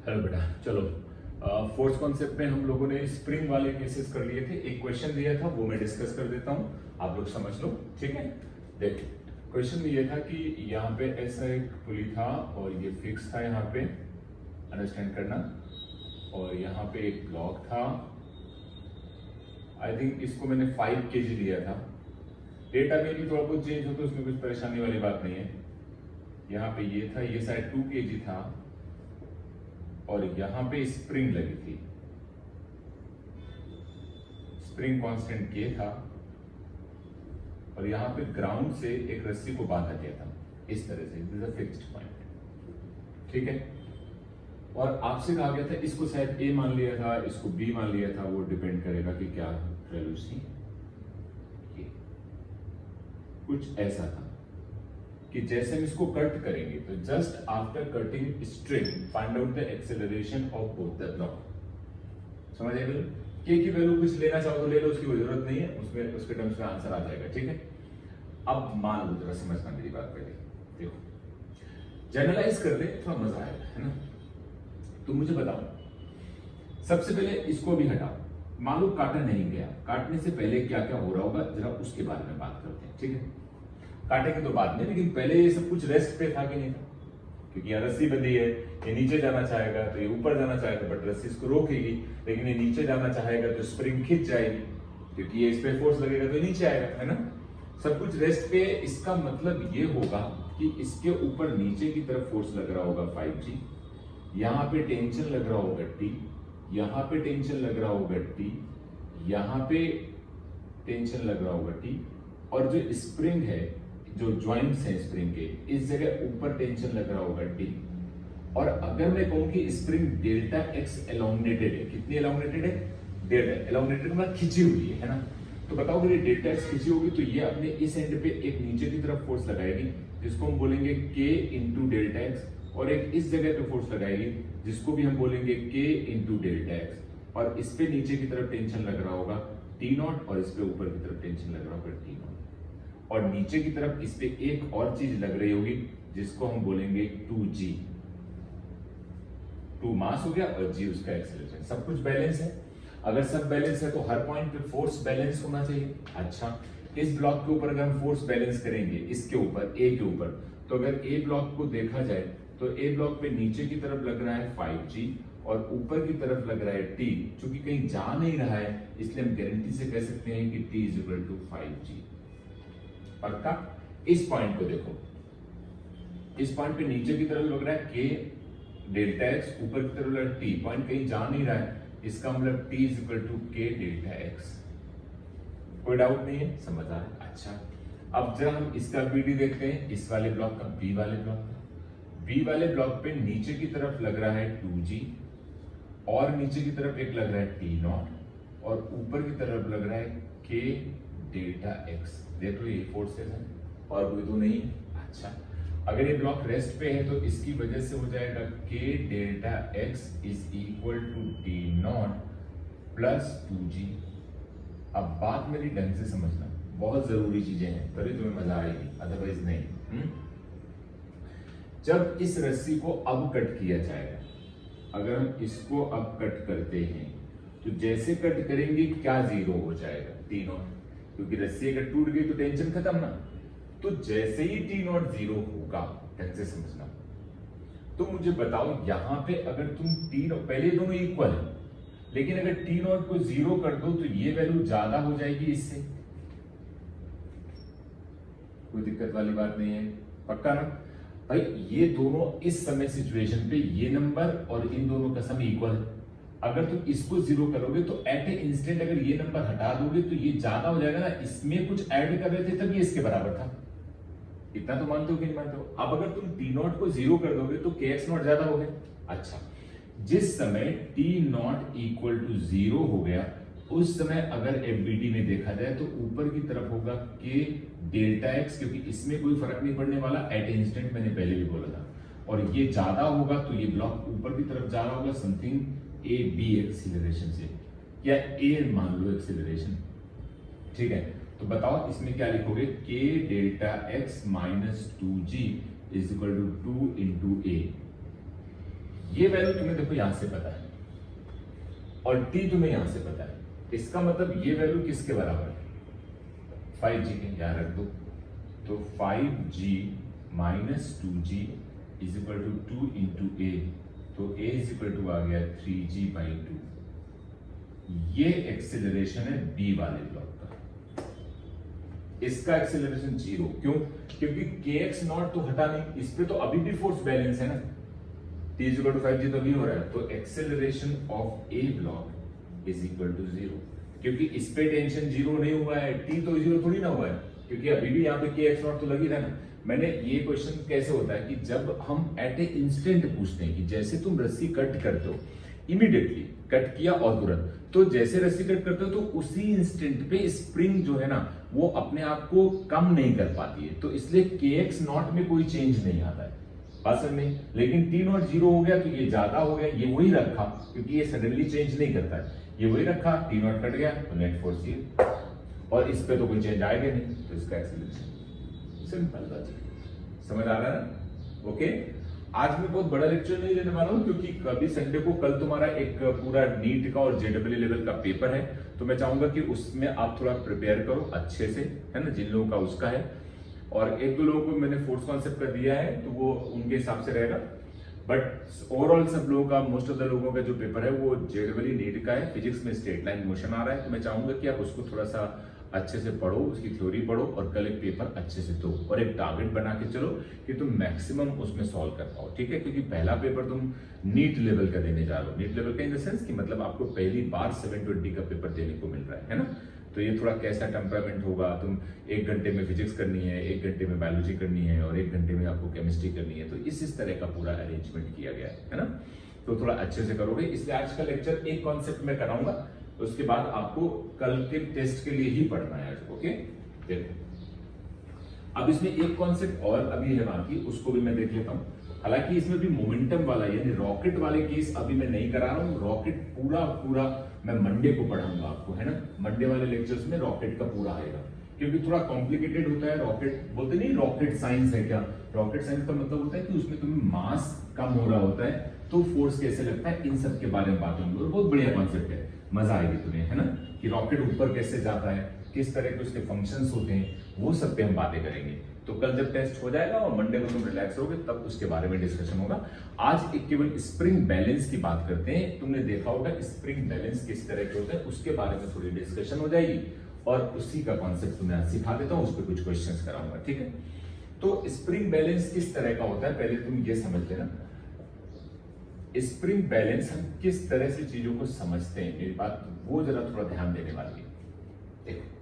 Hello बेटा, चलो fourth concept में हम लोगों ने स्प्रिंग वाले केसेस कर लिए थे। एक क्वेश्चन दिया था वो मैं डिस्कस कर देता हूँ, आप लोग समझ लो। ठीक है, देखिए क्वेश्चन में ये था कि यहाँ पे ऐसा एक पुली था और ये फिक्स था यहाँ पे, अंडरस्टैंड करना। और यहाँ पे एक ब्लॉक था, आई थिंक इसको मैंने 5 kg लिया था। डेटा में भी थोड़ा बहुत चेंज हो तो उसमें कुछ परेशानी वाली बात नहीं है। यहाँ पे ये था, ये शायद 2 kg था और यहां पे स्प्रिंग लगी थी, स्प्रिंग कांस्टेंट के था और यहां पे ग्राउंड से एक रस्सी को बांधा गया था इस तरह से, दिस इज फिक्स्ड पॉइंट। ठीक है, और आपसे कहा गया था इसको शायद ए मान लिया था, इसको बी मान लिया था, वो डिपेंड करेगा कि क्या वैल्यू थी। कुछ ऐसा था कि जैसे हम इसको कट करेंगे तो just after cutting string find out the acceleration of both the block. समझ आए? के की वैल्यू कुछ लेना चाहो तो ले लो, उसकी कोई जरूरत नहीं है, उसमें उसके टर्म्स में आंसर आ जाएगा। ठीक है, अब मान लो, जरा समझना मेरी बात पहले। देखो, जनरलाइज कर दे, थोड़ा मजा आएगा, है ना। तो मुझे बताओ, सबसे पहले इसको भी हटाओ। मान लो काटा नहीं गया, काटने से पहले क्या क्या हो रहा होगा जरा उसके बारे में बात करते हैं। ठीक है, काटेंगे तो बाद में, लेकिन पहले ये सब कुछ रेस्ट पे था कि नहीं था? क्योंकि यहाँ रस्सी बंधी है, ये नीचे जाना चाहेगा तो ये ऊपर जाना चाहेगा, बट रस्सी इसको रोकेगी। लेकिन ये नीचे जाना चाहेगा तो स्प्रिंग खिंच जाएगी, क्योंकि ये इस पे फोर्स लगेगा तो नीचे आएगा, है ना। सब कुछ रेस्ट पे। इसका मतलब ये होगा कि इसके ऊपर नीचे की तरफ फोर्स लग रहा होगा 5G, यहाँ पे टेंशन लग रहा होगा T, यहाँ पे टेंशन लग रहा होगा T, यहाँ पे टेंशन लग रहा होगा T, और जो स्प्रिंग है, जो जॉइंट्स हैं स्प्रिंग के, इस जगह ऊपर टेंशन लग रहा होगा T। और अगर मैं कहूं कि स्प्रिंग डेल्टा एक्स एलोंगेटेड है, कितनी एलोंगेटेड है? डेल्टा एलोंगेटेड मतलब खिंची हुई है ना। तो बताओ, अगर ये डेल्टा एक्स खिंची होगी तो ये अपने इस एंड पे एक नीचे की तरफ फोर्स लगाएगी, जिसको हम बोलेंगे K इंटू डेल्टा एक्स, और एक इस जगह पे फोर्स लगाएगी, जिसको भी हम बोलेंगे K इंटू डेल्टा एक्स। और इस पे नीचे की तरफ टेंशन लग रहा होगा T0, और इस पे ऊपर की तरफ टेंशन लग रहा होगा T0। और नीचे की तरफ इस पे एक और चीज लग रही होगी, जिसको हम बोलेंगे 2G। 2 मास हो गया और G उसका एक्सेलरेशन। सब कुछ बैलेंस है। अगर सब बैलेंस है तो हर पॉइंट पे फोर्स बैलेंस होना चाहिए। अच्छा, इस ब्लॉक के ऊपर अगर हम फोर्स बैलेंस करेंगे, इसके ऊपर A के ऊपर, तो अगर A ब्लॉक को देखा जाए तो A ब्लॉक पे नीचे की तरफ लग रहा है 5G और ऊपर की तरफ लग रहा है T। चूंकि कहीं जा नहीं रहा है, इसलिए हम गारंटी से कह सकते हैं कि T is equal to 5G। पक्का? इस पॉइंट को देखो, इस पॉइंट पे नीचे की तरफ लग रहा है K डेल्टा एक्स, ऊपर की तरफ लग रहा है T। पॉइंट कहीं जा नहीं रहा है, इसका मतलब T is equal to K delta x. कोई डाउट नहीं है? समझ आ रहा है? अच्छा, अब जरा हम इसका BD देखते हैं, इस वाले ब्लॉक का, B वाले ब्लॉक का। B वाले ब्लॉक पे नीचे की तरफ लग रहा है 2G और नीचे की तरफ एक लग रहा है T0 और ऊपर की तरफ लग रहा है K डेल्टा एक्स। देख लो ये फोर्स है और कोई तो नहीं। अच्छा, अगर ये ब्लॉक रेस्ट पे है तो इसकी वजह से हो जाएगा K delta x is equal to T0 plus 2G। अब बात मेरी ढंग से समझना, बहुत जरूरी चीजें हैं, तभी तुम्हें मजा आएगी, अदरवाइज नहीं। जब इस रस्सी को अब कट किया जाएगा, अगर हम इसको अब कट करते हैं तो जैसे कट करेंगे क्या जीरो हो जाएगा? T0, क्योंकि रस्सी अगर टूट गई तो टेंशन खत्म ना। तो जैसे ही T0 जीरो होगा, ढंग से समझना, तो मुझे बताओ यहां पे अगर तुम T0, पहले दोनों इक्वल है, लेकिन अगर T0 को जीरो कर दो तो ये वैल्यू ज्यादा हो जाएगी इससे। कोई दिक्कत वाली बात नहीं है, पक्का ना भाई? ये दोनों इस समय सिचुएशन पे ये नंबर और इन दोनों का सम इक्वल है। अगर तुम इसको जीरो करोगे तो एट ए इंस्टेंट अगर ये नंबर हटा दोगे तो ये ज्यादा हो जाएगा ना, इसमें कुछ ऐड कर रहे थे तब ये इसके बराबर था। इतना तो मानते हो कि नहीं मानते हो? अब अगर तुम T0 को जीरो कर दोगे तो KX0 ज्यादा हो गया। अच्छा, जिस समय T0 इक्वल टू जीरो हो गया, उस समय अगर FBD में देखा जाए तो ऊपर की तरफ होगा K डेल्टा एक्स, क्योंकि इसमें कोई फर्क नहीं पड़ने वाला एट ए इंस्टेंट, मैंने पहले भी बोला था। और ये ज्यादा होगा तो ये ब्लॉक ऊपर की तरफ जा रहा होगा समथिंग AB एक्सीलरेशन से, या A मान लो एक्सीलरेशन। ठीक है, तो बताओ इसमें क्या लिखोगे? K delta x minus 2G is equal to 2 into A। ये वैल्यू तुम्हें देखो यहां से पता है और टी तुम्हें यहां से पता है, इसका मतलब ये वैल्यू किसके बराबर है? 5g के, यहां रख दो। तो 5g minus 2g is equal to 2 into A, तो a इज इक्वल टू आ गया 3g/2। ये एक्सेलरेशन है बी वाले ब्लॉक का, इसका एक्सेलरेशन 0। क्यों? क्योंकि kx नॉट तो हटा नहीं, इस पे तो अभी भी फोर्स बैलेंस है ना, t is equal to 5g तो अभी हो रहा है, तो acceleration of a block is equal to 0। क्योंकि इस पे टेंशन 0 नहीं हुआ है, t तो 0 थोड़ी ना हुआ है, क्योंकि अभी भी यहाँ पे kx नॉट तो लगी था ना। मैंने ये क्वेश्चन कैसे होता है कि जब हम एट ए इंस्टेंट पूछते हैं कि जैसे तुम रस्सी कट करते हो, इमीडिएटली कट किया और तुरंत, तो जैसे रस्सी कट करते हो तो उसी इंस्टेंट पे स्प्रिंग जो है ना वो अपने आप को कम नहीं कर पाती है, तो इसलिए kx नॉट में कोई चेंज नहीं आता है, बात समझ में। लेकिन t नॉट 0 हो गया तो ये ज्यादा हो गया, ये वही रखा, क्योंकि ये सडनली चेंज नहीं करता है, ये वही रखा, t नॉट कट गया तो नेट फोर्स ये, और इस पे तो कोई चेंज आएगा नहीं, तो इसका एक्सेलरेशन सिंपल बात है। समझ आ रहा है ना? ओके, आज मैं बहुत बड़ा लेक्चर नहीं लेने वाला हूं, क्योंकि कभी संडे को कल तुम्हारा एक पूरा नीट का और जेडब्ल्यू लेवल का पेपर है, तो मैं चाहूंगा कि उसमें आप थोड़ा प्रिपेयर करो अच्छे से, है ना, जिन लोगों का उसका है। और एक दो लोगों को मैंने फोर्स कॉन्सेप्ट का दिया है, तो वो उनके हिसाब से रहेगा, बट ओवरऑल सब लोगों का, मोस्ट ऑफ द लोगों का जो पेपर है वो जेडब्ल्यू नीट का है। फिजिक्स में स्ट्रेट लाइन मोशन आ रहा है, तो मैं चाहूंगा कि आप उसको थोड़ा सा अच्छे से पढ़ो, उसकी थ्योरी पढ़ो और कल एक पेपर अच्छे से दो, और एक टारगेट बना के चलो कि तुम मैक्सिमम उसमें सॉल्व कर पाओ, ठीक है? क्योंकि पहला पेपर तुम नीट लेवल का देने जा रहे हो, नीट लेवल का इन द सेंस कि मतलब आपको पहली बार 720 का पेपर देने को मिल रहा है ना? तो ये थोड़ा कैसा टेम्परामेंट होगा, तुम 1 घंटे में फिजिक्स करनी है, 1 घंटे में बायोलॉजी करनी है, और 1 घंटे में आपको केमिस्ट्री करनी है, तो इस तरह का पूरा अरेंजमेंट किया गया है ना? तो थोड़ा अच्छे से करोगे, इसलिए आज का लेक्चर एक कॉन्सेप्ट में कराऊंगा, उसके बाद आपको कल के टेस्ट के लिए ही पढ़ना है आज, ओके? देखो अब इसमें एक कॉन्सेप्ट और अभी है बाकी, उसको भी मैं देख लेता हूं। हालांकि इसमें भी मोमेंटम वाला यानी रॉकेट वाले केस अभी मैं नहीं करा रहा हूं, रॉकेट पूरा मैं मंडे को पढ़ाऊंगा आपको, है ना? मंडे वाले लेक्चर्स में रॉकेट का पूरा आएगा, क्योंकि थोड़ा कॉम्प्लिकेटेड होता है रॉकेट। बोलते नहीं रॉकेट साइंस है क्या? रॉकेट साइंस का मतलब होता है कि उसमें तुम्हें मास कम हो रहा होता है तो फोर्स कैसे लगता है, इन सब के बारे में बात होंगी, और बहुत बढ़िया कॉन्सेप्ट है, मजा आएगी तुम्हें, है ना? कि रॉकेट ऊपर कैसे जाता है, किस तरह के उसके फंक्शंस होते हैं, वो सब पे हम बातें करेंगे। तो कल जब टेस्ट हो जाएगा और मंडे को तुम रिलैक्स होगे तब उसके बारे में डिस्कशन होगा। आज एक केवल स्प्रिंग बैलेंस की बात करते हैं। तुमने देखा होगा स्प्रिंग बैलेंस किस तरह के होते हैं, उसके बारे में थोड़ी डिस्कशन हो जाएगी, और उसी का कॉन्सेप्ट तुम्हें आज सिखा देता हूं, उस पर कुछ क्वेश्चंस कराऊंगा, ठीक है? तो स्प्रिंग बैलेंस किस तरह का होता है पहले तुम ये समझ लेना। स्प्रिंग बैलेंस हम किस तरह से चीजों को समझते हैं, मेरी बात वो जरा थोड़ा ध्यान देने वाली है। देखो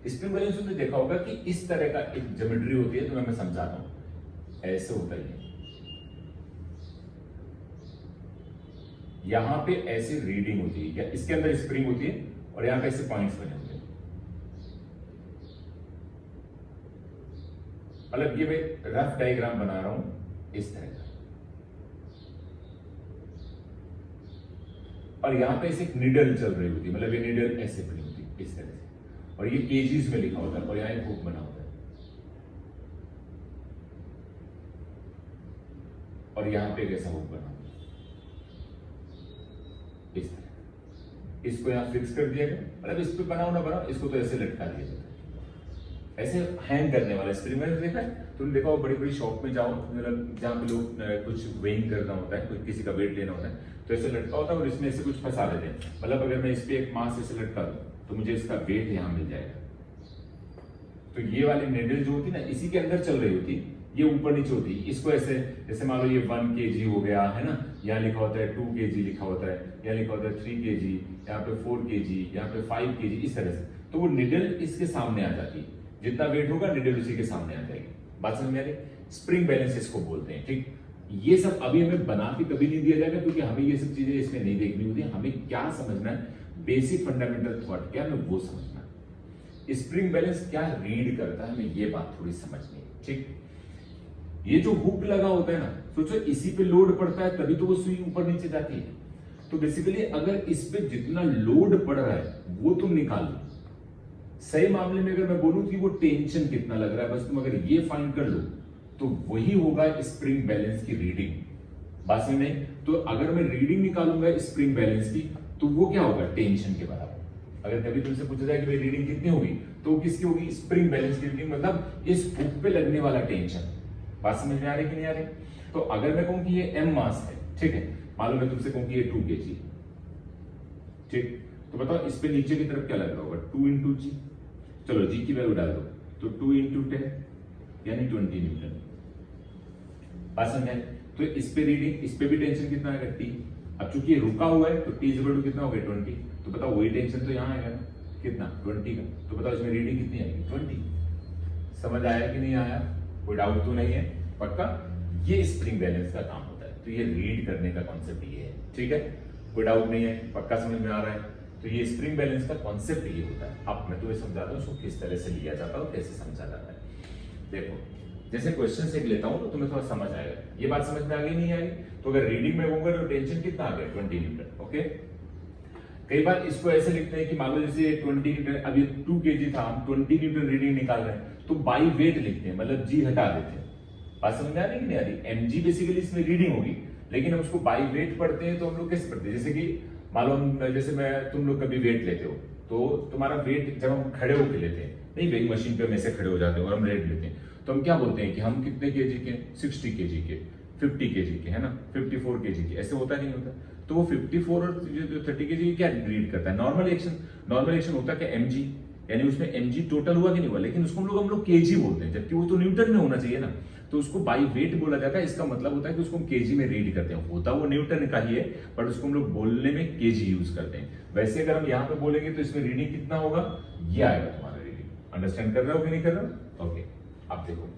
स्प्रिंग बैलेंस तुमने देखा होगा कि इस तरह का एक ज्योमेट्री होती है, तो मैं समझाता हूं, ऐसे होता है, यहां पे ऐसे रीडिंग होती है, इसके अंदर स्प्रिंग होती है और यहां पे ऐसे पॉइंट्स बने होते हैं। मतलब ये मैं रफ डायग्राम बना रहा हूं इस तरह का, और यहां पे ऐसे एक नीडल चल रही होती है, मतलब ये नीडल ऐसे बनी होती है इस तरह से, और ये केजीज में लिखा होता है, और यहां एक हुक बना होता है, और यहां पे एक ऐसा हुक बना होता है इस तरह। इसको यहां फिक्स कर दिया गया, मतलब इस पे बनाओ ना बनाओ, इसको तो ऐसे लटका दिया जाता है, ऐसे हैंग करने वाला स्प्रिंग बैलेंस देखा है तुमने? देखा हो बड़ी बड़ी शॉप में जाओ, मतलब जहां पे लोग कुछ वेइंग करना होता है, कोई किसी का वेट लेना होता है, तो ऐसे लटका होता है और इसमें ऐसे कुछ फंसा देते हैं। मतलब अगर मैं इस पे एक मास ऐसे लटका दूं तो मुझे इसका वेट यहां मिल जाएगा। तो ये वाली नीडल जो होती है ना, इसी के अंदर चल रही होती, ये ऊपर नीचे होती, इसको ऐसे जैसे मान लो ये 1 kg हो गया, है ना? यहाँ लिखा होता है 2 kg लिखा होता है, यहाँ लिखा होता है 3 kg, यहाँ पे 4 kg, यहाँ पे 5 kg, इस तरह से। तो वो नीडल इसके सामने आ जाती है, जितना वेट होगा नीडल उसी के सामने आ जाएगी। बात समझ में आ रही? स्प्रिंग बैलेंस इसको बोलते हैं, ठीक? ये सब अभी हमें बना के कभी नहीं दिया जाएगा, क्योंकि हमें ये सब चीजें इसमें नहीं देखनी होती। हमें क्या समझना है, बेसिक फंडामेंटल थॉट क्या है, वो समझना है। स्प्रिंग बैलेंस क्या रीड करता है, हमें ये बात थोड़ी समझनी है, ठीक? ये जो हुक लगा होता है ना, सोचो इसी पे लोड पड़ता है तभी तो वो सुई ऊपर नीचे जाती है। तो बेसिकली अगर इस पे जितना लोड पड़ रहा है वो तुम निकाल लो। सही मामले में अगर मैं बोलूं कि वो टेंशन कितना लग रहा है, बस तुम अगर ये फाइंड कर लो तो वही होगा स्प्रिंग बैलेंस की रीडिंग। बात समझ में? तो अगर मैं रीडिंग निकालूंगा स्प्रिंग बैलेंस की तो वो क्या होगा, टेंशन के बराबर। अगर कभी तुमसे पूछा जाए कि भाई रीडिंग कितनी होगी, तो वो किसकी होगी, स्प्रिंग बैलेंस की रीडिंग, मतलब इस हुक पे लगने वाला टेंशन। बात समझ में आ रही कि नहीं आ रही? तो अगर मैं कहूं कि ये m मास है, ठीक है, मान लो मैं तुमसे कहूं कि ये 2 kg, ठीक, तो बताओ इस पे नीचे की तरफ क्या लग रहा होगा, 2 इंटू जी। चलो जी की वैल्यू डाल दो, तो 2 इंटू 10 यानी 20 न्यूटन। बात समझ में? तो इस पे रीडिंग, इस पे भी टेंशन कितना आएगा, टी। अब चूंकि ये रुका हुआ है तो टी इज इक्वल टू कितना हो गया, 20। तो बताओ वही टेंशन तो यहाँ आएगा ना, कितना, 20 का। तो बताओ इसमें रीडिंग कितनी आएगी, 20। समझ आया कि नहीं आया? कोई डाउट तो नहीं है? पक्का? ये स्प्रिंग बैलेंस का काम होता है। तो ये रीड करने का कॉन्सेप्ट ये है, ठीक है, कोई डाउट नहीं है? पक्का समझ में आ रहा है? तो ये स्प्रिंग बैलेंस का कॉन्सेप्ट ये होता है। अब मैं तुम्हें समझाता हूँ उसको किस तरह से लिया जाता है, कैसे समझा जाता है। देखो, जैसे क्वेश्चन से लेता हूं तो तुम्हें थोड़ा समझ आएगा। ये बात समझ में आ गई नहीं आई? तो अगर रीडिंग में होगा तो टेंशन कितना आ गया, 20 न्यूटन। ओके, कई बार इसको ऐसे लिखते हैं कि मान लो जैसे 20 न्यूटन, अब ये 2 kg था, हम 20 न्यूटन रीडिंग निकाल रहे हैं, तो बाई वेट लिखते हैं, मतलब जी हटा देते हैं। बात समझ में आ रही कि नहीं आ रही? mg बेसिकली इसमें रीडिंग होगी, लेकिन हम उसको बाई वेट पढ़ते हैं। तो हम लोग कैसे पढ़ते हैं, जैसे कि मान लो जैसे मैं, तुम लोग कभी वेट लेते हो, तो तुम्हारा वेट जब हम खड़े होकर लेते हैं, नहीं वेइंग मशीन पे हम ऐसे खड़े हो जाते हैं और हम वेट लेते हैं, तो हम क्या बोलते हैं कि हम कितने केजी के, 60 केजी के, 50 केजी के, है ना, 54 केजी के, ऐसे होता नहीं होता? तो वो 54 और जो 30 केजी क्या रीड करता है, नॉर्मल एक्शन। नॉर्मल एक्शन होता है क्या, mg, यानी उसमें mg टोटल हुआ कि नहीं हुआ, लेकिन उसको हम लोग केजी बोलते हैं, जबकि वो तो न्यूटन में होना चाहिए ना। तो उसको बाई वेट बोला जाता है। इसका मतलब होता है कि उसको हम केजी में रीड करते हैं, होता वो न्यूटन का ही है, बट उसको हम लोग बोलने में केजी यूज करते हैं। वैसे अगर हम यहाँ पे बोलेंगे तो इसमें रीडिंग कितना होगा, ये आएगा तुम्हारा रीडिंग। अंडरस्टैंड कर रहे हो कि नहीं कर रहे हो? ओके, अब देखो,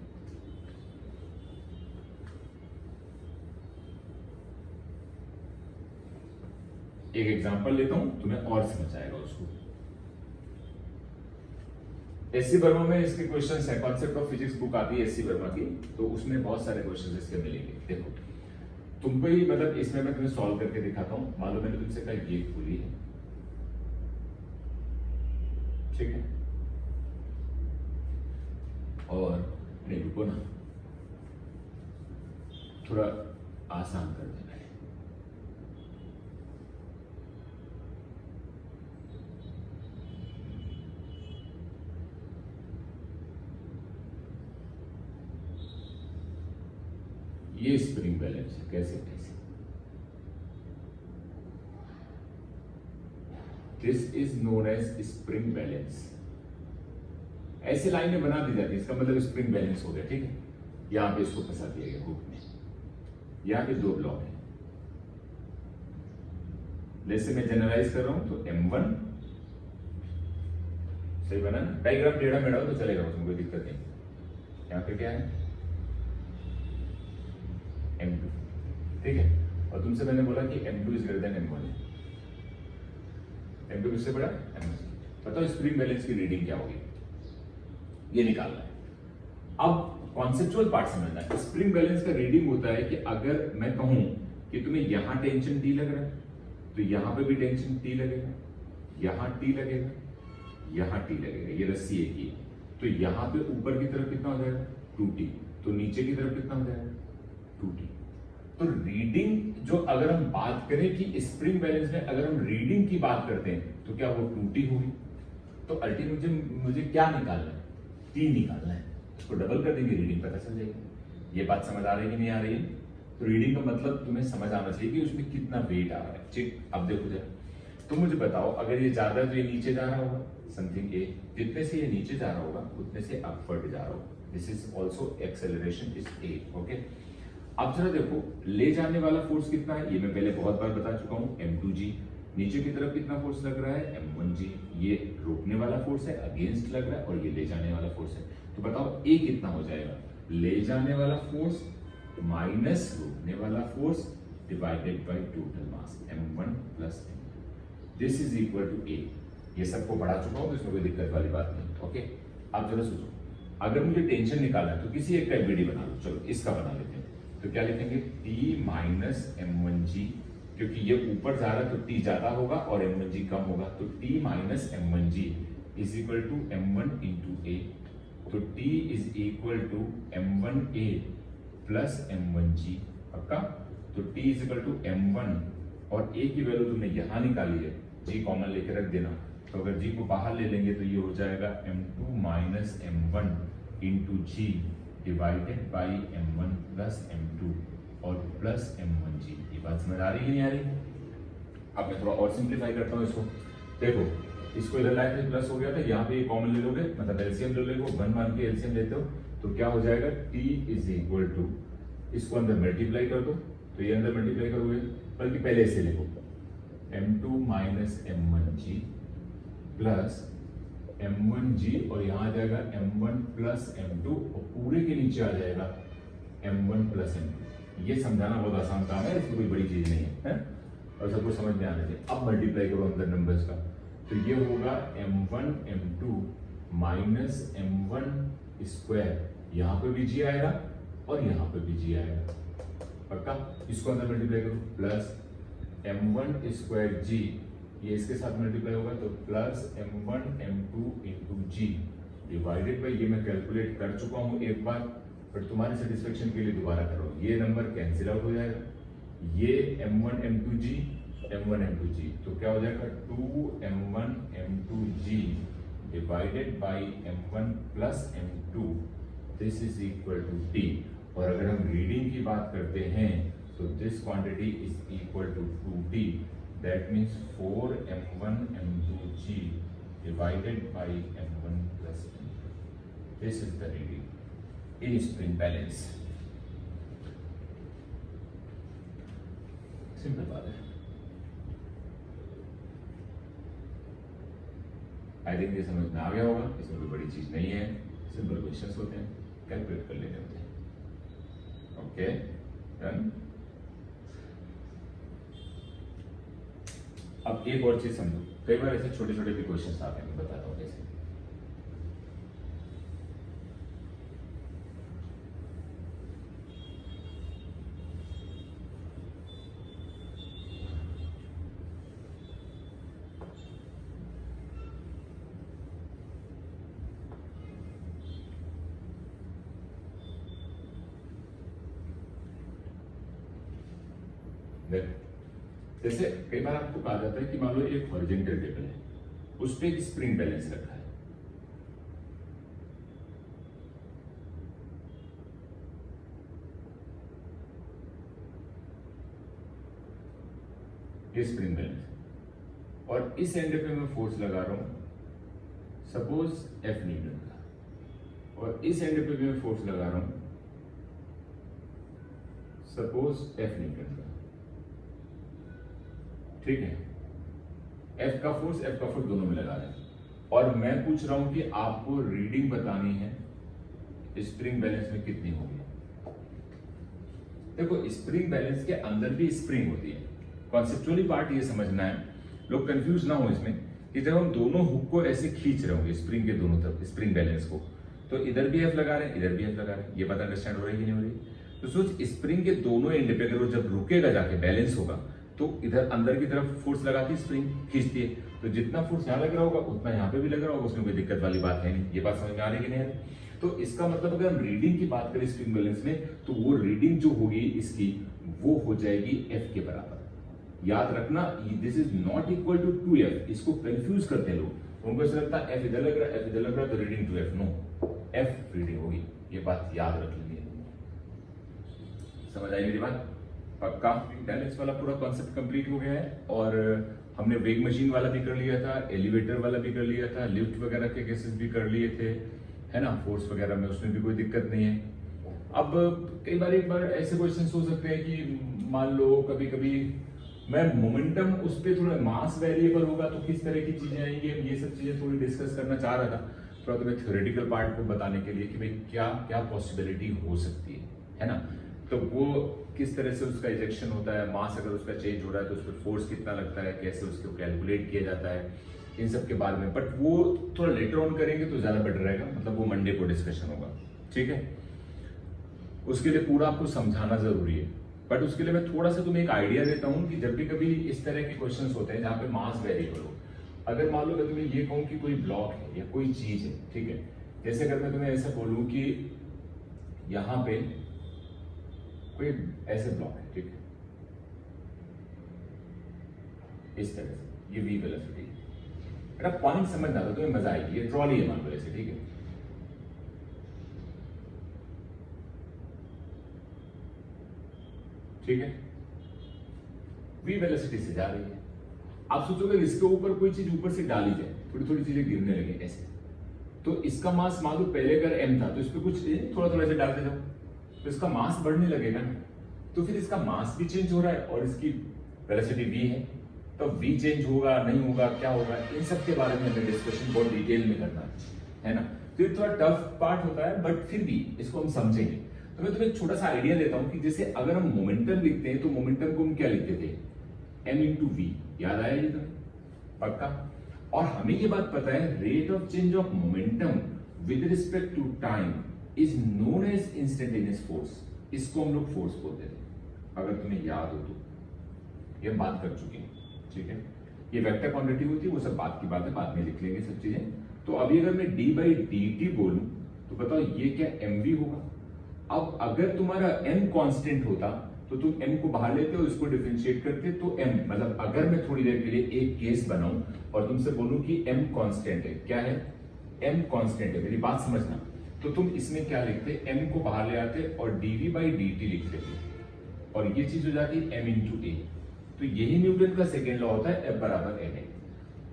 एक एग्जांपल लेता हूं, तुम्हें और समझ आएगा उसको। एससी वर्मा में इसके क्वेश्चंस है, कॉन्सेप्ट ऑफ फिजिक्स बुक आती है एससी वर्मा की, तो उसमें बहुत सारे क्वेश्चंस इसके मिलेंगे। देखो, तुमको ही मतलब इसमें मैं तुम्हें सॉल्व करके दिखाता हूं। मान लो मैंने तुमसे कहा ये पूरी है, ठीक है, और नहीं रुको ना, थोड़ा आसान कर देना है। ये स्प्रिंग बैलेंस है, कैसे कैसे, this is known as spring balance. ऐसे लाइनें बना दी जाती है, इसका मतलब स्प्रिंग बैलेंस हो गया, ठीक है। यहां पे इसको फंसा दिया गया हुक में, यहां पे 2 ब्लॉक है। जैसे मैं जनरलाइज कर रहा हूं तो m1 सही बना ना, डायग्राम टेढ़ा मेढ़ा हो तो चलेगा, उसमें कोई दिक्कत नहीं। यहां पे क्या है, m2, ठीक है, और तुमसे मैंने बोला कि m2 is greater than m1 है। m2 किससे बड़ा, m1। बताओ स्प्रिंग बैलेंस की रीडिंग क्या होगी, ये निकालना है। अब कॉन्सेप्चुअल पार्ट समझना है। स्प्रिंग बैलेंस का रीडिंग होता है कि अगर मैं कहूं कि तुम्हें यहां टेंशन टी लग रहा है, तो यहां पे भी टेंशन टी लगेगा, यहां टी लगेगा, यहां टी लगेगा, ये रस्सी एक ही है। तो यहां पे ऊपर की तरफ कितना हो जाएगा, 2t, तो नीचे की तरफ कितना हो जाएगा, 2t। तो रीडिंग जो अगर हम बात करें कि स्प्रिंग बैलेंस में अगर हम रीडिंग की बात करते हैं तो क्या वो 2t होगी। तो अल्टीमेटली मुझे क्या निकालना है, t निकालना है, उसको डबल कर देंगे, रीडिंग पता चल जाएगी। ये बात समझ आ रही है कि नहीं आ रही है? तो रीडिंग का मतलब तुम्हें समझ आना चाहिए कि उसमें कितना वेट आ रहा है, ठीक। अब देखो जरा, तो मुझे बताओ, अगर ये ज्यादा तो ये नीचे जा रहा होगा, समथिंग ए, जितने से ये नीचे जा रहा होगा उतने से अपवर्ड जा रहा होगा। This is also acceleration is a, okay. अब जरा देखो, ले जाने वाला फोर्स कितना है, ये मैं पहले बहुत बार बता चुका हूं, m2g। नीचे की तरफ कितना फोर्स लग रहा है, m1g। ये रोकने वाला फोर्स है, अगेंस्ट लग रहा है, और ये ले जाने वाला फोर्स है। तो बताओ ए कितना हो जाएगा, ले जाने वाला फोर्स माइनस रोकने वाला force divided by total mass, m1 plus m2। This is equal to A. ये सबको बढ़ा चुका हूं तो इसमें कोई दिक्कत वाली बात नहीं, ओके। अब जरा सोचो, अगर मुझे टेंशन निकालना है तो किसी एक का एमवीडी बना लो, चलो इसका बना लेते हैं। तो क्या लिखेंगे, T माइनस m1g, क्योंकि ये ऊपर जा रहा है तो T ज्यादा होगा और m1g कम होगा, तो T minus m1g is equal to m1 into A. तो T is equal to m1a plus m1g, पक्का। तो t is equal to m1 और a की वैल्यू तुमने यहां निकाली है, g कॉमन लेके रख देना, तो अगर g को बाहर ले लेंगे तो ये हो जाएगा m2 minus m1 into g divided by m1 plus m2 और प्लस m1g। ये बात समझ आ रही है कि नहीं आ रही? अब मैं थोड़ा और सिंप्लीफाई करता हूँ इसको। देखो इसको इधर लाए थे प्लस हो गया था, यहाँ पे ये कॉमन ले लोगे, मतलब एलसीएम ले लोगे, 1 मान के एलसीएम लेते हो तो क्या हो जाएगा, t इज इक्वल टू, इसको अंदर मल्टीप्लाई कर दो तो ये अंदर मल्टीप्लाई करोगे, बल्कि पहले इसे लिखो m2 minus m1g plus m1g और यहाँ आ जाएगा m1 प्लस m2 और पूरे के नीचे आ जाएगा m1 प्लस m2। ये समझाना बहुत आसान काम है, इसमें कोई बड़ी चीज नहीं है, और सबको समझ में आने चाहिए। अब मल्टीप्लाई करो अंदर नंबर्स का, तो ये होगा m1 m2 minus m1 square, यहाँ पे भी g आएगा और यहाँ पे भी g आएगा, पक्का? इसको अंदर मल्टीप्लाई करो, प्लस m1 स्क्वायर g, ये इसके साथ मल्टीप्लाई होगा तो plus m1 m2 into g divided by, ये मैं कैलकुलेट कर चुका हूँ एक बार, बट तुम्हारे सेटिस्फेक्शन के लिए दोबारा करो, ये नंबर कैंसिल आउट हो जाएगा, ये m1 m2g m1 m2g, तो क्या हो जाएगा 2m1 m2g divided by m1 plus m2, this is equal to t। और अगर हम रीडिंग की बात करते हैं तो this quantity is equal to 2t, that means 4m1 m2g divided by m1 plus m2, this is the reading in spring balance. Simple बात है, आई थिंक ये समझ में आ गया होगा, इसमें कोई बड़ी चीज नहीं है, सिंपल क्वेश्चंस होते हैं, कैलकुलेट कर लेने होते हैं। Okay done. अब एक और चीज समझो, कई बार ऐसे छोटे छोटे भी क्वेश्चंस आते हैं, मैं बताता हूँ कैसे। जैसे कई बार आपको कहा जाता है कि मान लो एक हॉरिजॉन्टल टेबल है, उस पे एक स्प्रिंग बैलेंस रखा है, ये स्प्रिंग बैलेंस, और इस एंड पे मैं फोर्स लगा रहा हूं सपोज F न्यूटन का, और इस एंड पे मैं फोर्स लगा रहा हूं सपोज F न्यूटन का, ठीक है? F का फोर्स दोनों में लगा रहे हैं, और मैं पूछ रहा हूं कि आपको रीडिंग बतानी है स्प्रिंग बैलेंस में कितनी होगी। देखो स्प्रिंग बैलेंस के अंदर भी स्प्रिंग होती है, कॉन्सेप्चुअली पार्ट ये समझना है, लोग कंफ्यूज ना हो इसमें, कि जब हम दोनों हुक को ऐसे खींच रहे होंगे स्प्रिंग के दोनों तरफ, स्प्रिंग बैलेंस को, तो इधर भी F लगा रहे हैं, इधर भी F लगा रहे हैं, ये बात अंडरस्टैंड हो रही है कि नहीं हो रही? तो सोच स्प्रिंग के दोनों एंड पे अगर वो जब रुकेगा जाके बैलेंस होगा, तो इधर अंदर की तरफ फोर्स लगाती है, स्प्रिंग खींचती है, तो जितना फोर्स यहाँ लग रहा होगा उतना यहाँ पे भी लग रहा होगा, उसमें कोई दिक्कत वाली बात है नहीं। ये बात समझ में आ रही कि नहीं है? तो इसका मतलब अगर हम रीडिंग की बात करें स्प्रिंग बैलेंस में, तो वो रीडिंग जो होगी इसकी वो हो जाएगी F के बराबर। याद रखना this is not equal to 2F, इसको कंफ्यूज करते हैं लोग, उनको ऐसा लगता है F इधर लग रहा है, F इधर लग रहा है तो reading 2F, no, F reading होगी, ये बात याद रख लीजिए। समझ आई मेरी बात? पक्का? बैलेंस वाला पूरा कॉन्सेप्ट कंप्लीट हो गया है, और हमने वेग मशीन वाला भी कर लिया था, एलिवेटर वाला भी कर लिया था, लिफ्ट वगैरह के केसेस भी कर लिए थे, है ना, फोर्स वगैरह में उसमें भी कोई दिक्कत नहीं है। अब कई बार एक बार ऐसे क्वेश्चंस हो सकते हैं कि मान लो कभी कभी मैं मोमेंटम उस पर थोड़ा मास वेरिएबल होगा तो किस तरह की चीजें आएंगी, ये सब चीजें थोड़ी डिस्कस करना चाह रहा था, थोड़ा तुम्हें थ्योरेटिकल पार्ट को बताने के लिए कि भाई क्या क्या पॉसिबिलिटी हो सकती है ना, तो वो किस तरह से उसका इजेक्शन होता है, मास अगर उसका चेंज हो रहा है तो उस पर फोर्स कितना लगता है, कैसे उसको कैलकुलेट किया जाता है, इन सब के बारे में, बट वो थोड़ा लेटर ऑन करेंगे तो ज्यादा बेटर रहेगा, मतलब वो मंडे को डिस्कशन होगा, ठीक है? उसके लिए पूरा आपको समझाना जरूरी है, बट उसके लिए मैं थोड़ा सा तुम्हें एक आइडिया देता हूं कि जब भी कभी इस तरह के क्वेश्चंस होते हैं जहां पे मास वेरिएबल हो, अगर मान लो मैं तुम्हें ये कहूं कि कोई ब्लॉक है या कोई चीज है, ठीक है, जैसे अगर मैं तुम्हें ऐसा बोलूं कि यहां पे कोई ऐसे ब्लॉक है, ठीक है, इस तरह से, ये वी वेलोसिटी है। बेटा पॉइंट समझना था, तुम्हें मजा आएगी। ये ट्रॉली है मान लो ऐसे, ठीक है, ठीक है, वी वेलोसिटी से जा रही है। आप सोचोगे इसके ऊपर कोई चीज ऊपर से डाली जाए, थोड़ी थोड़ी चीजें गिरने लगे ऐसे, तो इसका मास मान लो पहले अगर m था तो इस पे कुछ थोड़ा थोड़ा ऐसे डालते जाओ, तो इसका मास बढ़ने लगेगा ना, तो फिर इसका मास भी चेंज हो रहा है और इसकी वेलोसिटी v है, तो v चेंज होगा नहीं होगा क्या होगा, इन सब के बारे में हमें डिस्कशन बहुत डिटेल में करना है ना। तो ये थोड़ा टफ पार्ट होता है, बट फिर भी इसको हम समझेंगे। तो मैं तुम्हें एक छोटा सा आइडिया देता हूं कि जैसे अगर हम मोमेंटम लिखते हैं तो मोमेंटम को हम क्या लिखते थे, m इंटू वी, याद आया ये तुम्हें पक्का। और हमें ये बात पता है rate of change of momentum with respect to time is known as instantaneous force, इसको हम लोग फोर्स बोलते थे, अगर तुम्हें याद हो तो, ये हम बात कर चुके हैं, ठीक है। ये वेक्टर क्वांटिटी होती है, वो सब बात की बात है, बाद में लिख लेंगे सब चीजें। तो अभी अगर मैं d बाई डी टी बोलूं तो बताओ ये क्या mv होगा। अब अगर तुम्हारा m कांस्टेंट होता तो तुम m को बाहर लेते हो, इसको डिफरेंशिएट करते, तो m मतलब अगर मैं थोड़ी देर के लिए एक केस बनाऊं और तुमसे बोलूं कि m कांस्टेंट है, क्या है, m कांस्टेंट है, मेरी बात समझना, तो तुम इसमें क्या लिखते, m को बाहर ले आते और dv बाई dt लिख देते, और ये चीज हो जाती m इंटू ए। तो यही न्यूटन का सेकेंड लॉ होता है, F बराबर ma।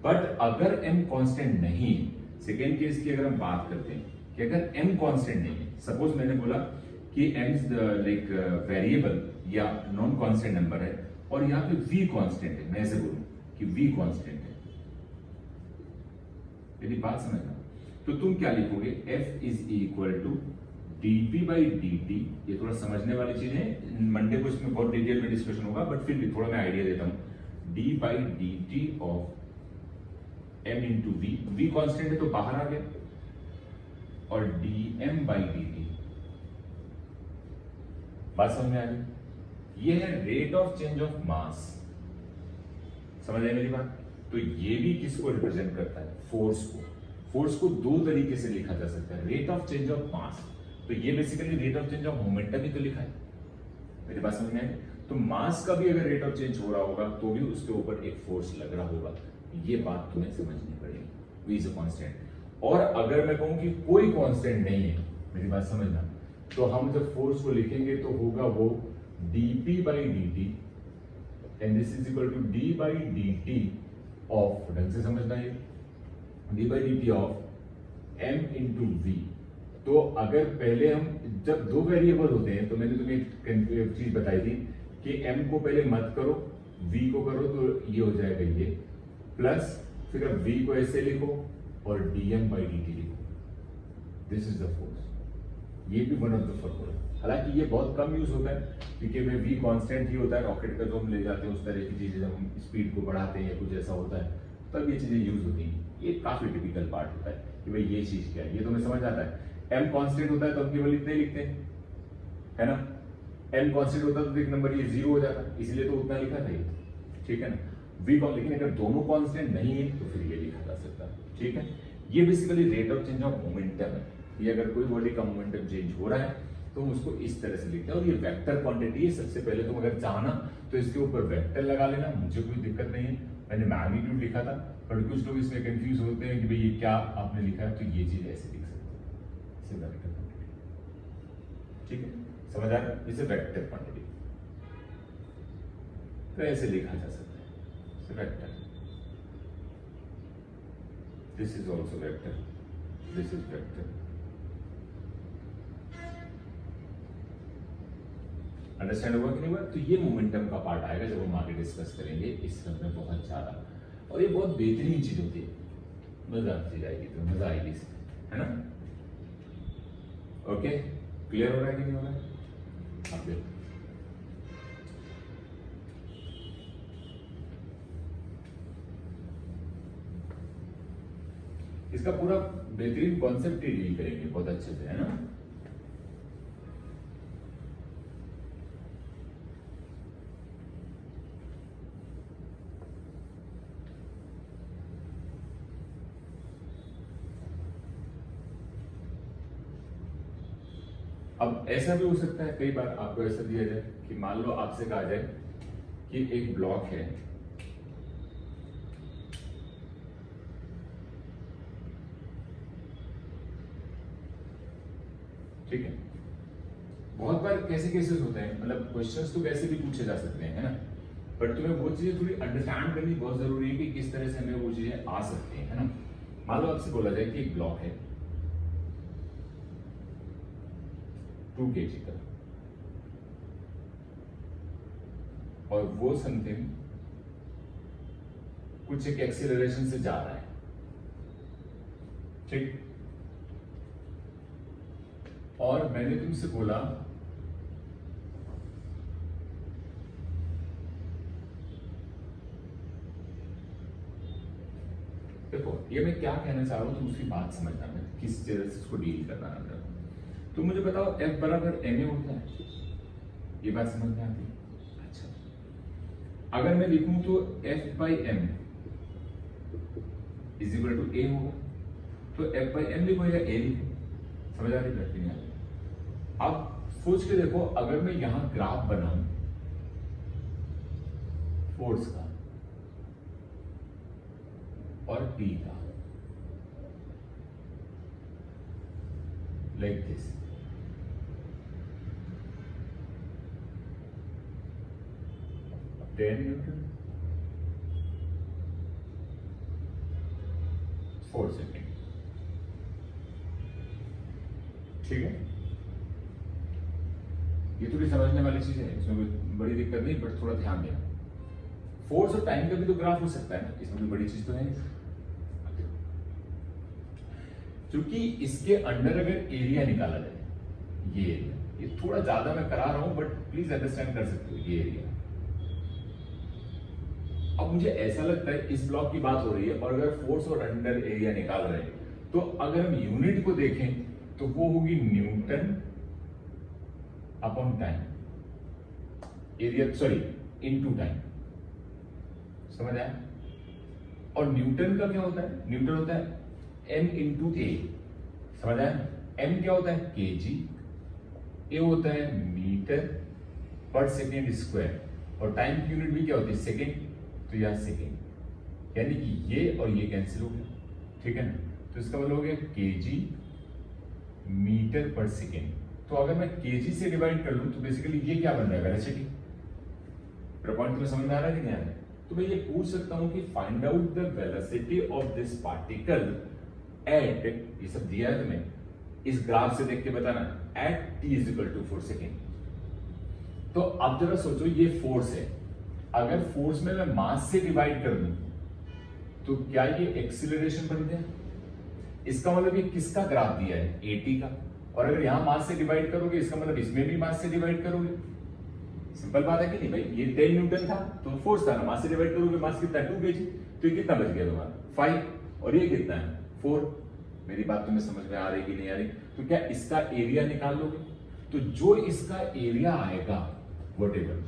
बट अगर m कांस्टेंट नहीं है, सेकेंड केस की अगर हम बात करते हैं कि अगर m कांस्टेंट नहीं है, सपोज मैंने बोला कि m लाइक वेरिएबल या नॉन कांस्टेंट नंबर है और यहाँ पे v कांस्टेंट है, मैं ऐसे बोलूं कि v कांस्टेंट है, यदि बात समझना, तो तुम क्या लिखोगे, F is equal to dp by dt। ये थोड़ा समझने वाली चीज है, मंडे को इसमें बहुत डिटेल में डिस्कशन होगा, बट फिर भी थोड़ा मैं आइडिया देता हूं। d by dt of m into v, v constant है तो बाहर आ गया, और dm बाई dt, बात समझ में आ गई। ये है रेट ऑफ चेंज ऑफ मास, समझ आए मेरी बात। तो ये भी किसको रिप्रेजेंट करता है, फोर्स को। फोर्स को दो तरीके से लिखा जा सकता है, rate of change of mass, तो ये basically rate of change of momentum ही तो लिखा है, मेरी बात समझ में आई। तो मास का भी अगर रेट ऑफ चेंज हो रहा होगा तो भी उसके ऊपर एक फोर्स लग रहा होगा, ये बात तुम्हें समझनी पड़ेगी, v इज अ कांस्टेंट। और अगर मैं कहूं कि कोई कांस्टेंट नहीं है, मेरी बात समझना, तो हम जब फोर्स को लिखेंगे तो होगा वो dp by dt and this is equal to d by dt of, ढंग से समझना, ये d by dt of m into v. तो अगर पहले हम जब दो वेरिएबल होते हैं, तो मैंने तुम्हें एक चीज बताई थी कि m को पहले मत करो, v को करो, तो ये हो जाएगा ये, प्लस फिर अब v को ऐसे लिखो और dm बाई dt लिखो, दिस इज द फोर्स। ये भी वन ऑफ द फॉर्मूला, हालांकि ये बहुत कम यूज होता है क्योंकि में v कांस्टेंट ही होता है, रॉकेट का जो हम ले जाते हैं उस तरह की चीजें, जब हम स्पीड को बढ़ाते हैं या कुछ ऐसा होता है तब ये चीजें यूज होती हैं। ये काफी टिपिकल पार्ट होता है कि भाई ये चीज क्या है, ये तुम्हें समझ आता है। m कांस्टेंट होता है तो हम केवल इतने ही लिखते हैं, है ना, m कांस्टेंट होता है तो एक नंबर ये जीरो हो जाता है, इसलिए तो उतना लिखा था ये, ठीक है ना, v को। लेकिन अगर दोनों कांस्टेंट नहीं है तो फिर ये लिखा जा सकता है, ठीक है। ये basically rate of change of momentum है, ये अगर कोई बॉडी का मोमेंटम चेंज हो रहा है तो हम उसको इस तरह से लिखते हैं। और ये वेक्टर क्वांटिटी है, सबसे पहले तुम अगर चाहना तो इसके ऊपर वेक्टर लगा लेना, मुझे कोई दिक्कत नहीं है, मैंने मैग्नीट्यूड लिखा था, बट कुछ लोग इसमें कंफ्यूज होते हैं कि भाई ये क्या आपने लिखा है, तो ये चीज ऐसे लिख सकते हैं, वेक्टर क्वांटिटी, ठीक है, समझ आ रहा है, इसे वेक्टर क्वांटिटी तो ऐसे लिखा जा सकता है, vector, this is also vector, this is vector, understand हुआ कि नहीं हुआ। तो ये मोमेंटम का पार्ट आएगा जब हम आगे डिस्कस करेंगे इस सब में बहुत ज्यादा, और ये बहुत बेहतरीन चीज होती है, मजा आती जाएगी, तो मजा आएगी इसमें, है ना। ओके, क्लियर हो रहा है कि नहीं हो रहा है, आप देखो। इसका पूरा बेहतरीन कॉन्सेप्ट ही डील करेंगे बहुत अच्छे से, है ना। अब ऐसा भी हो सकता है कई बार आपको ऐसा दिया जाए कि मान लो आपसे कहा जाए कि एक ब्लॉक है ठीक है। बहुत बार कैसे केसेस होते हैं, मतलब क्वेश्चंस तो कैसे भी पूछे जा सकते हैं, है ना, बट तुम्हें वो चीजें थोड़ी अंडरस्टैंड करनी बहुत जरूरी है कि किस तरह से हमें वो चीजें आ सकती हैं, है ना। मान लो आपसे बोला जाए कि एक ब्लॉक है 2 kg का, और वो समथिंग कुछ एक एक्सीलरेशन से जा रहा है, ठीक, और मैंने तुमसे बोला देखो ये मैं क्या कहना चाह रहा हूं, तुम उसकी बात समझना, मैं किस तरह से इसको डील करना है। तो मुझे बताओ F बराबर ma होता है, ये बात समझ में आती है। अच्छा, अगर मैं लिखूं तो F by m is equal to a होगा, तो F बाई m लिखो या a लिखो, समझ आ रही बात नहीं आ रही। अब सोच के देखो, अगर मैं यहां ग्राफ बनाऊं फोर्स का और P का, लाइक दिस, N 4 सेकेंड, ठीक है। ये थोड़ी समझने वाली चीज है, इसमें कोई बड़ी दिक्कत नहीं, बट थोड़ा ध्यान देना। फोर्स और टाइम का भी तो ग्राफ हो सकता है ना, इसमें कोई बड़ी चीज तो है। क्योंकि इसके अंडर अगर एरिया निकाला जाए, ये एरिया, ये थोड़ा ज्यादा मैं करा रहा हूं बट प्लीज अंडरस्टैंड कर सकते हो, ये एरिया। अब मुझे ऐसा लगता है इस ब्लॉक की बात हो रही है, और अगर फोर्स और अंडर एरिया निकाल रहे हैं, तो अगर हम यूनिट को देखें तो वो होगी Newton upon time, area sorry into time, समझ आया। और न्यूटन का क्या होता है, न्यूटन होता है m इंटू ए, समझ आया। m क्या होता है kg, a होता है मीटर पर सेकेंड स्क्वायर, और टाइम की यूनिट भी क्या होती है सेकेंड, तो यह सेकेंड, यानी कि ये और ये कैंसिल हो गया, ठीक है ना। तो इसका मतलब हो गया kg मीटर पर सेकेंड। तो अगर मैं kg से डिवाइड कर लूं तो बेसिकली ये क्या बन रहा है, वेलोसिटी। पॉइंट तुम्हें समझ में आ रहा है कि नहीं आ रहा है। तो मैं ये पूछ सकता हूं कि find out the velocity of this particle at, ये सब दिया है तुम्हें, इस ग्राफ से देख के बताना, at t is equal to 4 second. तो अब जरा सोचो, ये फोर्स है, अगर फोर्स में मैं मास से डिवाइड कर दूं तो क्या ये एक्सीलरेशन बन गया। इसका मतलब ये किसका ग्राफ दिया है, at का, और अगर यहां मास से डिवाइड करोगे इसका मतलब इसमें भी मास से डिवाइड करोगे। सिंपल बात है कि नहीं भाई, ये 10 न्यूटन था तो फोर्स था ना, मास से डिवाइड करोगे, मास कितना 2 kg, तो ये कितना बच गया तुम्हारा 5, और ये कितना है 4। मेरी बात तुम्हें समझ में आ रही कि नहीं आ रही। तो क्या इसका एरिया निकाल लोगे, तो जो इसका एरिया आएगा व्हाटएवर,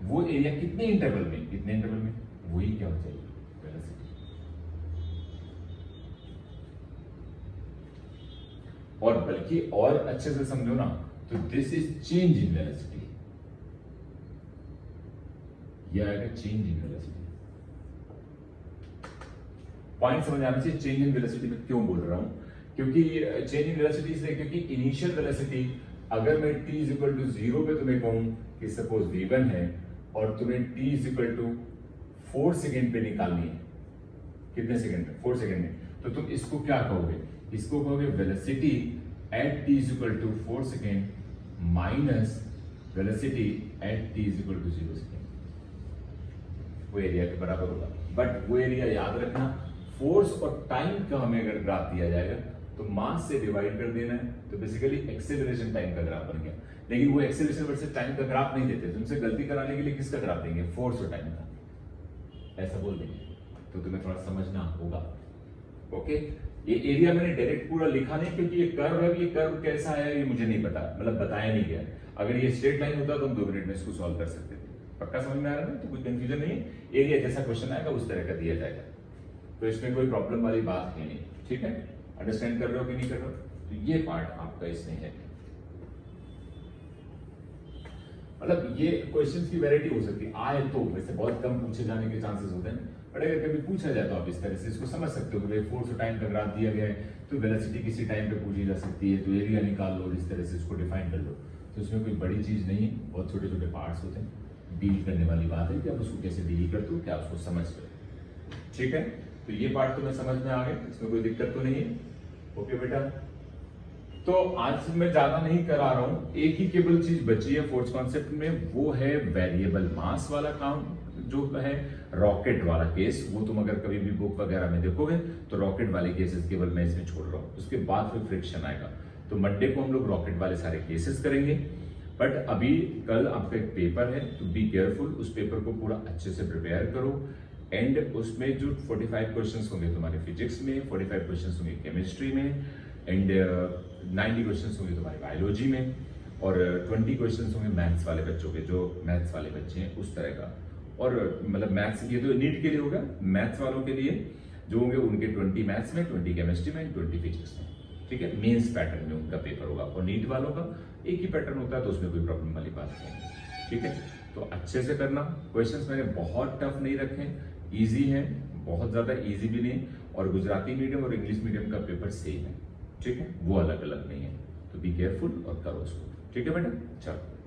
वो एरिया कितने इंटरवल में, कितने इंटरवल में, वही क्या हो जाएगी वेलोसिटी। और बल्कि और अच्छे से समझो ना, तो this is change in velocity, यह आएगा चेंज इन वेलोसिटी। पॉइंट समझ आना चाहिए, चेंज इन वेलोसिटी में क्यों बोल रहा हूं, क्योंकि चेंज इन वेलोसिटी इसलिए क्योंकि इनिशियल वेलोसिटी अगर मैं t इज इक्वल टू 0 पे तुम्हें कहूं कि सपोज v1 है, और तुम्हें t is equal to 4 second पे निकालनी है, कितने सेकेंड में, 4 सेकेंड में, तो तुम इसको क्या कहोगे, इसको कहोगे velocity at t is equal to 4 second minus velocity at t is equal to 0 second, वो एरिया के बराबर होगा। बट वो एरिया याद रखना, फोर्स और टाइम का हमें अगर ग्राफ दिया जाएगा तो मास से डिवाइड कर देना है, तो बेसिकली एक्सेलरेशन टाइम का ग्राफ बन गया। लेकिन वो एक्सेलरेशन वर्सेस टाइम का ग्राफ नहीं देते, तुमसे गलती कराने के लिए किसका ग्राफ देंगे, फोर्स और टाइम का, ऐसा बोल देंगे। तो तुम्हें थोड़ा समझना होगा। ओके, ये एरिया मैंने डायरेक्ट पूरा लिखा नहीं, क्योंकि ये कर्व है, ये कर्व कैसा है ये मुझे नहीं पता, मतलब बताया नहीं गया। अगर ये स्ट्रेट लाइन होता तो हम 2 मिनट में इसको सॉल्व कर सकते थे। पक्का समझ में आ रहा है, तो कोई कंफ्यूजन नहीं है। एरिया जैसा क्वेश्चन आएगा उस तरह का दिया जाएगा, तो इसमें कोई प्रॉब्लम वाली बात है नहीं, ठीक है। अंडरस्टैंड कर रहे हो कि नहीं कर रहे हो, तो ये पार्ट आपका इसमें है। मतलब ये क्वेश्चंस की वैरायटी हो सकती है, आए तो वैसे बहुत कम पूछे जाने के चांसेस होते हैं, बट अगर कभी पूछा जाए तो आप इस तरह से इसको समझ सकते हो कि भाई फोर्स और टाइम का ग्राफ दिया गया है तो वेलोसिटी किसी टाइम पे पूछी जा सकती है, तो एरिया निकाल लो, इस तरह से इसको डिफाइन कर लो। तो इसमें कोई बड़ी चीज नहीं है, बहुत छोटे छोटे पार्ट्स होते हैं, डील करने वाली बात है कि आप उसको कैसे डील करते हो, क्या उसको समझ लो। ठीक है, तो ये पार्ट तुम्हें समझ में आ गया, इसमें कोई दिक्कत तो नहीं है। ओके बेटा, तो आज मैं ज्यादा नहीं करा रहा हूं, एक ही केवल चीज बची है फोर्थ कॉन्सेप्ट में, वो है वेरिएबल मास वाला काम जो है, रॉकेट वाला केस। वो तुम अगर कभी भी बुक वगैरह में देखोगे तो रॉकेट वाले केसेस केवल मैं इसमें छोड़ रहा हूं, उसके बाद फिर फ्रिक्शन आएगा। तो मंडे को हम लोग रॉकेट वाले सारे केसेस करेंगे, बट अभी कल आपका एक पेपर है, तो बी केयरफुल, उस पेपर को पूरा अच्छे से प्रिपेयर करो। एंड उसमें जो 45 क्वेश्चंस होंगे तुम्हारे फिजिक्स में, 45 क्वेश्चंस होंगे केमिस्ट्री में, एंड 90 क्वेश्चंस होंगे तुम्हारे बायोलॉजी में, और 20 क्वेश्चंस होंगे मैथ्स वाले बच्चों के, जो मैथ्स वाले बच्चे हैं उस तरह का। और मतलब मैथ्स, ये तो नीट के लिए होगा, मैथ्स वालों के लिए जो होंगे उनके 20 मैथ्स में, 20 केमिस्ट्री में, 20 फिजिक्स में। ठीक है, मेंस पैटर्न में उनका पेपर होगा, और नीट वालों का एक ही पैटर्न होता है, तो उसमें कोई प्रॉब्लम वाली बात नहीं। ठीक है, तो अच्छे से करना। क्वेश्चंस मैंने बहुत टफ नहीं रखे, इजी है, बहुत ज्यादा इजी भी नहीं, और गुजराती मीडियम और इंग्लिश मीडियम का पेपर सेम है। ठीक है, वो अलग अलग नहीं है, तो बी केयरफुल और करो उसको। ठीक है बेटा, चलो।